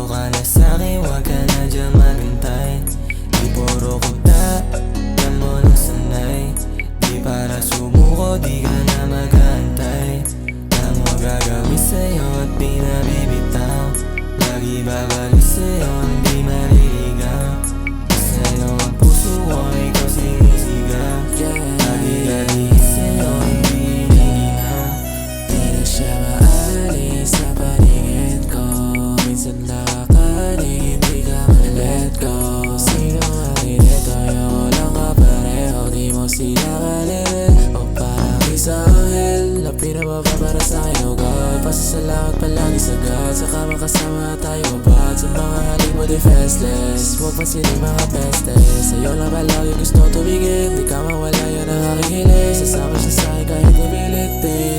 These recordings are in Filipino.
Dito ka na sa'kin, wag ka na dyan maghintay. Di puro kuta, yan mo nang sanay. Di para sumuko, di ka na maghantay. Alam mo gagawin sa'yo at di nabibitaw. Lagi babalik sa'yo, hindi maliligaw. Sa'yo ang puso ko, ikaw sinisigaw. Lagi sa'yo, hindi nilinaw. Di na siya maalis sa paligid ko. Minsan nakakalig, hindi ka ma-let go. Sino ang inito, yung lang kapareho. Di mo sila kalibig o parang isang anghel na pinababa para sa'kin, oh God. Pasasalamat palagi sa God, saka makasama tayo abad. Sa mga halik mo defenseless, huwag pansinin mga peste. Sa'yo lang palagi gusto tumigil, di ka mawala, yan ang aking hiling. Sasama siya sa'kin kahit napilit din.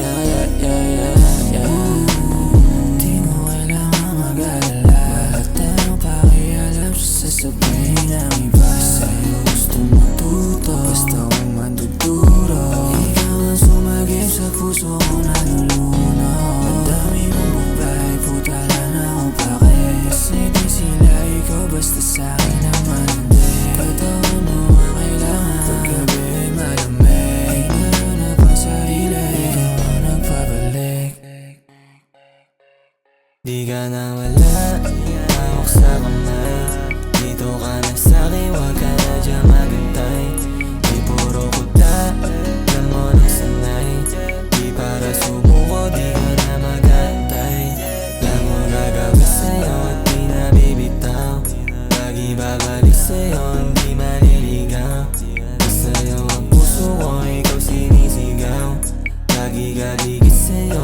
Di mo kailangan mag-alala. Bakit tanong pakialam sa sasabihin ng iba? Sa'yo gusto matuto, basta kung manduduro. Ikaw ang sumagip sa puso ko naluluno. Madami mong babae, puta lang na akong pake. Kasi di sila ikaw, basta sa'kin naman hindi. Patawan mo ang kailangan, paggabi ay malamig. Hinanap ang sarili, ikaw ang nagpabalik. Di ka na wala, hawak sa kamay. Dito ka na sa'kin, wag ka na dyan maghintay. Di puro kuta, yan mo nang sanay. Di para sumuko, di ka na maghantay. Alam mo gagawin sa'yo at di nabibitaw. Lagi babalik sa'yo, hindi maliligaw. Sa'yo ang puso ko, ikaw sinisigaw. Lagi galigid sa'yo,